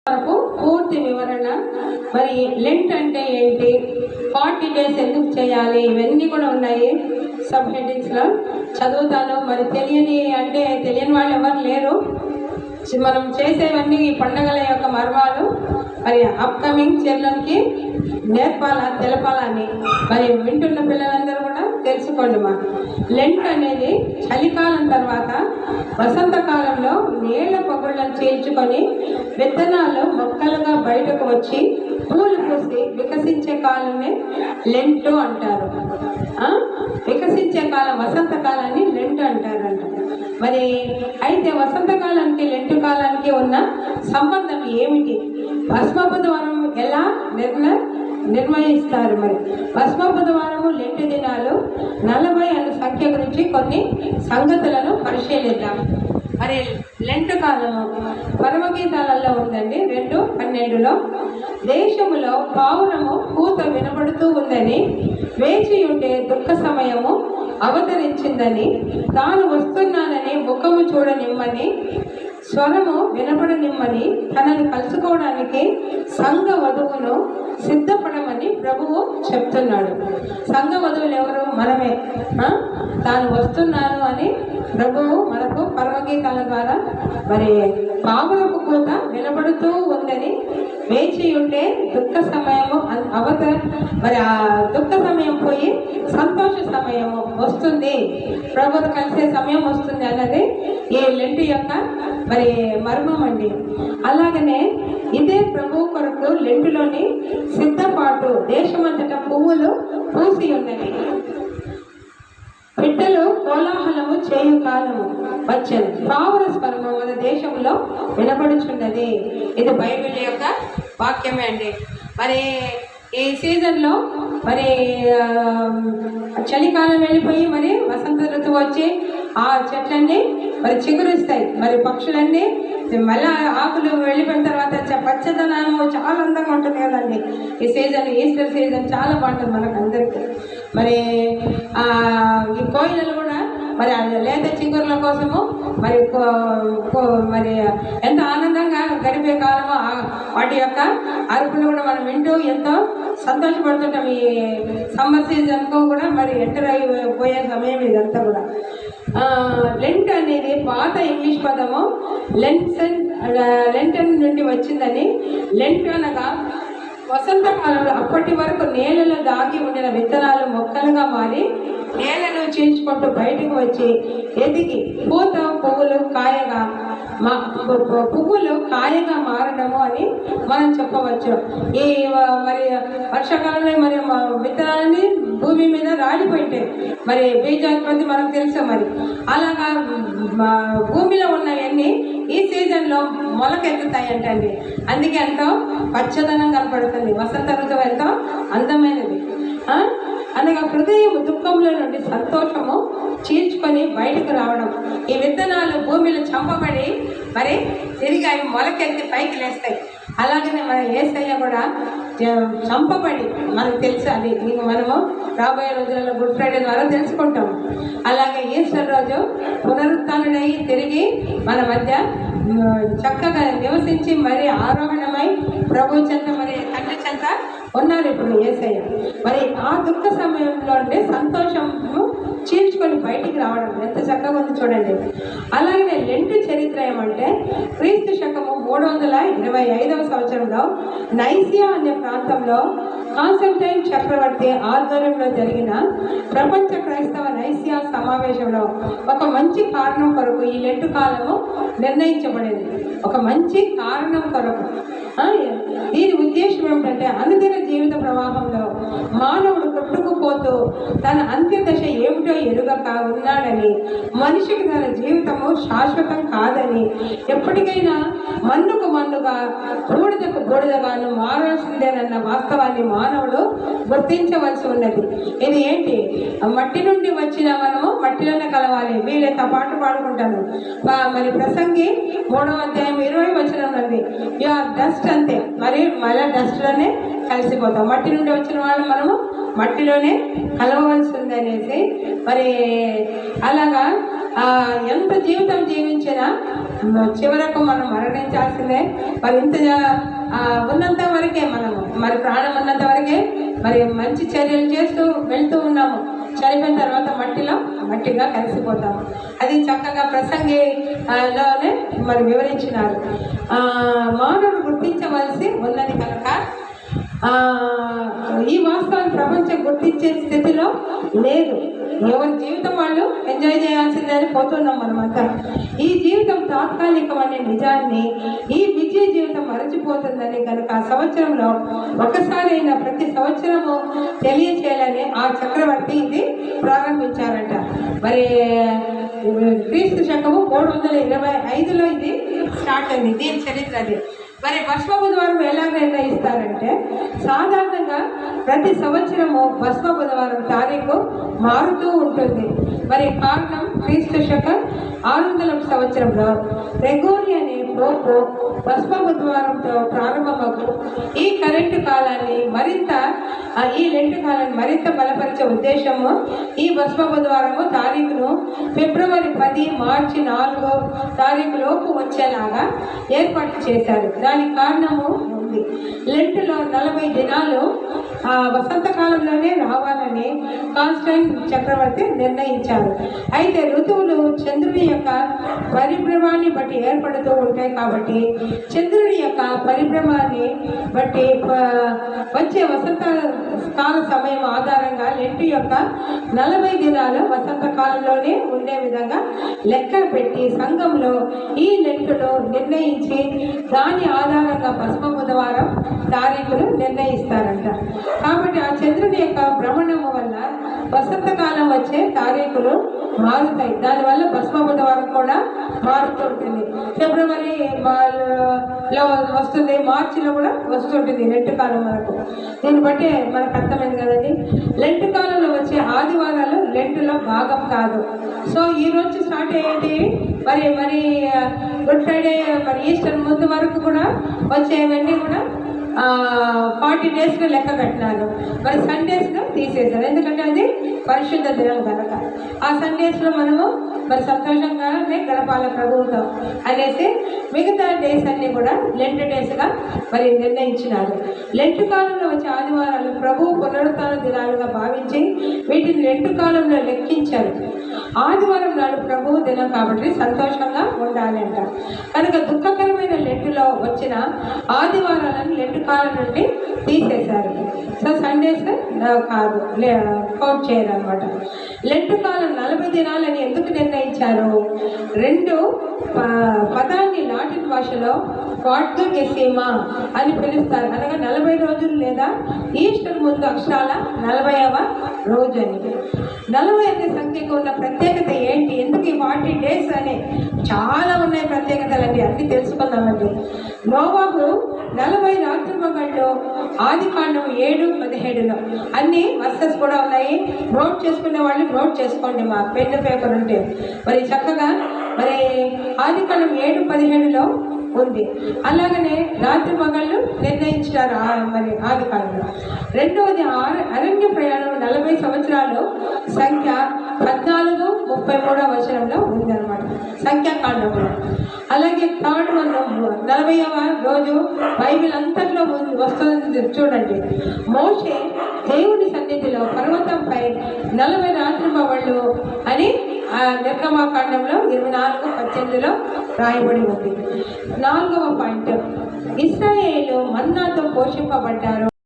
వరకు పూర్తి వివరణ, మరి లెంట్ అంటే ఏంటి, 40 days ఎందుకు చేయాలి, ఇవన్నీ కూడా ఉన్నాయి సబ్ హెడ్డింగ్స్లో చదువుతాను. మరి తెలియని వాళ్ళు ఎవరు లేరు. మనం చేసేవన్నీ ఈ పండుగల యొక్క మర్మాలు మరి అప్కమింగ్ చిల్డ్రన్కి తెలపాలని మరి వింటున్న పిల్లలందరూ కూడా తెలుసుకోండి. మా లెంట్ అనేది చలికాలం తర్వాత వసంతకాలంలో నీళ్ల పగుళ్ళను చీల్చుకొని విత్తనాలు మొక్కలుగా బయటకు వచ్చి పూలు పూసి వికసించే కాలాన్ని లెంట్ అంటారు. వికసించే కాలం వసంతకాలాన్ని లెంట్ అంటారంట. మరి అయితే వసంతకాలానికి లెంటు కాలానికి ఉన్న సంబంధం ఏమిటి, భస్మ బుధవారం ఎలా నిర్ణయిస్తారు? మరి భస్మ బుధవారము లెంటు దినాలు 40 అనే సంఖ్య గురించి కొన్ని సంగతులను పరిశీలిద్దాం. మరి లెంటు కాలము పరమగీతాలలో ఉందండి. 2:12 దేశములో పావురము కూత వినబడుతూ ఉందని, వేచి ఉండే దుఃఖ సమయము అవతరించిందని, తాను వస్తున్నానని ముఖము చూడనిమ్మని, స్వరము వినపడనిమ్మని, తనని కలుసుకోవడానికి సంఘ వధువును సిద్ధపడమని ప్రభువు చెప్తున్నాడు. సంఘ వధువులు ఎవరు? మనమే. తాను వస్తున్నాను అని ప్రభువు మనకు పరమగీతాల ద్వారా మరి పావురపు కూత వినబడుతూ ఉందని, వేచి ఉంటే దుఃఖ సమయము మరి ఆ దుఃఖ సమయం పోయి సంతోష సమయము వస్తుంది, ప్రభువును కలిసే సమయం వస్తుంది అన్నది ఈ లెంటు యొక్క మరి మర్మం అండి. అలాగనే ఇదే ప్రభు కొరకు లెంటులోని సిద్ధపాటు, దేశమంతటా పువ్వులు పూసి ఉన్నవి, బిడ్డలు కోలాహలము చేయు కాలము వచ్చను, పావుర స్వరము మన దేశంలో వినపడుచున్నది. ఇది బైబిల్ యొక్క వాక్యమే అండి. మరి ఈ సీజన్లో మరి చలికాలం వెళ్ళిపోయి మరి వసంత ఋతువు వచ్చి ఆ చెట్లన్నీ మరి చిగురిస్తాయి. మరి పక్షులన్నీ మళ్ళీ ఆకులు వెళ్ళిపోయిన తర్వాత పచ్చదనము చాలా అందంగా ఉంటుంది కదండి. ఈ సీజన్, ఈస్టర్ సీజన్ చాలా బాగుంటుంది మనకు అందరికీ. మరి ఈ కోయిలలు కూడా మరి లేత చిగురుల కోసము మరి మరి ఎంత ఆనందంగా గడిపే కాలమో వాటి యొక్క అరుపులు కూడా మనం వింటూ ఎంతో సంతోషపడుతుంటాం. ఈ సమ్మర్ సీజన్కు కూడా మరి ఎంటర్ అయిపోయే సమయం ఇదంతా కూడా. లెంట్ అనేది పాత ఇంగ్లీష్ పదము లెంటన్ నుండి వచ్చిందని. లెంట్ అనగా వసంతకాలంలో అప్పటి వరకు నేలలో దాగి ఉండిన విత్తనాలు మొక్కలుగా మారి నేలను చీల్చుకుంటూ బయటకు వచ్చి ఎదిగి పువ్వులు కాయగా మారడము అని మనం చెప్పవచ్చు. ఈ మరి వర్షాకాలంలో మరి విత్తనాలని భూమి మీద రాలిపోయింటాయి. మరి బీజోత్పత్తి మనకు తెలుసు. మరి అలాగా భూమిలో ఉన్నవన్నీ ఈ సీజన్లో మొలకెత్తుతాయి అంటండి. అందుకే ఎంతో పచ్చదనం కనపడుతుంది. వసంత ఋతువు ఎంతో అందమైనది. అనగా హృదయం దుఃఖంలో నుండి సంతోషము చీల్చుకొని బయటకు రావడం. ఈ విత్తనాలు భూమిలో చంపబడి మరి తిరిగి అవి మొలకెత్తి పైకి లేస్తాయి. అలాగనే మన యేసయ్య కూడా చంపబడి మనకు తెలుసు. అది మనము రాబోయే రోజులలో గుడ్ ఫ్రైడే ద్వారా తెలుసుకుంటాము. అలాగే ఈస్టర్ రోజు పునరుత్థానుడై తిరిగి మన మధ్య చక్కగా నివసించి మరి ఆరోహణమై ప్రభు చెంత మరి తండ్రి చెంత ఉన్నారు ఇప్పుడు యేసయ్య. మరి ఆ దుఃఖ సమయంలో అంటే సంతోషము చీల్చుకొని బయటికి రావడం ఎంత చక్కగా ఉంది చూడండి. అలాగే లెంటు చరిత్ర ఏమంటే క్రీస్తు శకము 325వ సంవత్సరంలో నైసియా అనే ప్రాంతంలో కాన్స్టంటైన్ చక్రవర్తి ఆధ్వర్యంలో జరిగిన ప్రపంచ క్రైస్తవ నైసియా సమావేశంలో ఒక మంచి కారణం కొరకు ఈ లెంటు కాలము నిర్ణయించబడింది. ఒక మంచి కారణం కొరకు. దీని ఉద్దేశం ఏమిటంటే అనుదిన జీవిత ప్రవాహంలో మానవుడు కొట్టుకుపోతూ తన అంత్యదశ ఏమిటో ఎరుగక ఉన్నాడని, మనిషికి తన జీవితము శాశ్వతం కాదని, ఎప్పటికైనా మన్నుకు మన్నుగా బూడిదకు బూడిదగాను మారాల్సిందేనన్న వాస్తవాన్ని మానవుడు గుర్తించవలసి ఉన్నది. ఇది ఏంటి? మట్టి నుండి వచ్చిన మనము మట్టిలోనే కలవాలి. వీళ్ళతో పాటు పాడుకుంటాను. మరి ప్రసంగి 3వ అధ్యాయం 20వ వచనం నుండి యు ఆర్ డస్ట్ అంతే. మరి మళ్ళీ డస్ట్లోనే కలిసిపోతాం. మట్టి నుండి వచ్చిన వాళ్ళు మనము మట్టిలోనే కలవవలసి ఉంది అనేసి మరి అలాగా ఎంత జీవితం జీవించినా చివరకు మనం మరణించాల్సిందే. మరి ఇంత ఉన్నంత వరకే మనము మరి ప్రాణం ఉన్నంత వరకే మరి మంచి చర్యలు చేస్తూ వెళ్తూ ఉన్నాము. చనిపోయిన తర్వాత మట్టిగా కలిసిపోతాము. అది చక్కగా ప్రసంగిలోనే మరి వివరించినారు. మానవుడు గుర్తించవలసి ఉన్నది కనుక ఈ వాస్తవాన్ని ప్రపంచం గుర్తించే స్థితిలో లేదు. ఎవరి జీవితం వాళ్ళు ఎంజాయ్ చేయాల్సిందని పోతున్నాం మనమంతా. ఈ జీవితం తాత్కాలికం అనే నిజాన్ని ఈ విజయ జీవితం మరచిపోతుందని కనుక సంవత్సరంలో ఒకసారైనా ప్రతి సంవత్సరము తెలియచేయాలని ఆ చక్రవర్తి ఇది ప్రారంభించారట. మరి క్రీస్తు శకము 325లో ఇది స్టార్ట్ అయింది. దీని చరిత్ర అది. మరి భస్మ బుధవారం ఎలా నిర్ణయిస్తారంటే సాధారణంగా ప్రతి సంవత్సరము భస్మ బుధవారం తారీఖు మారుతూ ఉంటుంది. మరి కారణం క్రీస్తు శకం 600 సంవత్సరంలో గ్రెగోరి అనే పోపు భస్మ బుధవారంతో ప్రారంభమగు ఈ లెంటు కాలాన్ని మరింత బలపరిచే ఉద్దేశము ఈ భస్మ బుధవారము తారీఖును ఫిబ్రవరి 10, మార్చి 4 తారీఖులోపు వచ్చేలాగా ఏర్పాటు చేశారు. దానికి కారణము ఉంది. లెంటులో 40 దినాలు వసంతకాలంలోనే రావాలని కాన్స్టైన్ చక్రవర్తి నిర్ణయించారు. అయితే ఋతువులు చంద్రుని యొక్క పరిభ్రమాన్ని బట్టి ఏర్పడుతూ ఉంటాయి కాబట్టి చంద్రుని యొక్క పరిభ్రమాన్ని బట్టి వచ్చే వసంత కాల సమయం ఆధారంగా లెంటు యొక్క 40 దినాలు వసంతకాలంలోనే ఉండే విధంగా లెక్క పెట్టి సంఘంలో ఈ లెంటును నిర్ణయించి దాని ఆధారంగా భస్మ బుధవారం తారీఖులు నిర్ణయిస్తారంట. కాబట్టి ఆ చంద్రుని యొక్క భ్రమణము వల్ల వసంతకాలం వచ్చే తారీఖులు మారుతాయి. దానివల్ల భస్మ బుధవారం కూడా మారుతుంటుంది. ఫిబ్రవరిలో వస్తుంది, మార్చిలో కూడా వస్తుంటుంది లెంటు కాలం వరకు. దీన్ని బట్టి మనకు అర్థమైంది కదండి. లెంటు కాలంలో వచ్చే ఆదివారాలు లెంటులో భాగం కాదు. సో ఈ రోజు స్టార్ట్ అయ్యేది మరి గుడ్ ఫ్రైడే మరి ఈస్టర్ ముందు వరకు కూడా వచ్చేవన్నీ కూడా 40 డేస్గా లెక్క కట్టినారు. మరి సండేస్గా తీసేశారు. ఎందుకంటే అది పరిశుద్ధ దినం కనుక ఆ సండేస్లో మనము మరి సంతోషంగానే గడపాల ప్రభువుతో అనేసి మిగతా డేస్ అన్నీ కూడా లెంట్ డేస్గా మరి నిర్ణయించినారు. లెంటు కాలంలో వచ్చే ఆదివారాలు ప్రభువు పునరుత్థాన దినాలుగా భావించి వీటిని లెంటు కాలంలో లెక్కించారు. ఆదివారం నాడు ప్రభువు దినం కాబట్టి సంతోషంగా ఉండాలి అంట. కనుక దుఃఖకరమైన లెంటులో వచ్చిన ఆదివారాలను లెంటు కాలం నుండి తీసేశారు. సో సండేస్ కాదు, కౌంట్ చేయరు అనమాట. లెంటు కాలం 40 దినాలని ఎందుకు నిర్ణయించారు? 2 పదాన్ని లాటిన్ భాషలో క్వాడ్రగెసిమా అని పిలుస్తారు. అనగా 40 రోజులు లేదా ఈస్టర్ ముందు అక్షరాల 40వ రోజు అని. 40 అనే సంఖ్యకు ఉన్న ప్రత్యేకత ఏంటి? ఎందుకు ఈ 40 డేస్ అనే చాలా ఉన్నాయి ప్రత్యేకతలండి, అన్నీ తెలుసుకుందామండి. నోవాహు 40 రాత్రింబగళ్ళు ఆదికాండం 7:17లో అన్ని వర్సెస్ కూడా ఉన్నాయి. నోట్ చేసుకునే వాళ్ళు నోట్ చేసుకోండి, మా పెన్ పేపర్ ఉంటే. మరి చక్కగా మరి ఆదికాండం 7:17లో ఉంది. అలాగనే రాత్రి మగళ్ళు నిర్ణయించారు మరి ఆది కాలంలో. రెండవది అరణ్య ప్రయాణం 40 సంవత్సరాలు సంఖ్య 14:33 వచనంలో ఉందన్నమాట సంఖ్యాకాండంలో. అలాగే థర్డ్ 40వ రోజు బైబిల్ అంతట్లో వస్తుంది చూడండి. మోషే దేవుని సన్నిధిలో పర్వతంపై 40 రాత్రింబవళ్ళు అని నిర్గమాకాండంలో 24:18లో రాయబడి ఉంది. 4వ పాయింట్, ఇశ్రాయేలు మన్నాతో పోషింపబడ్డారు.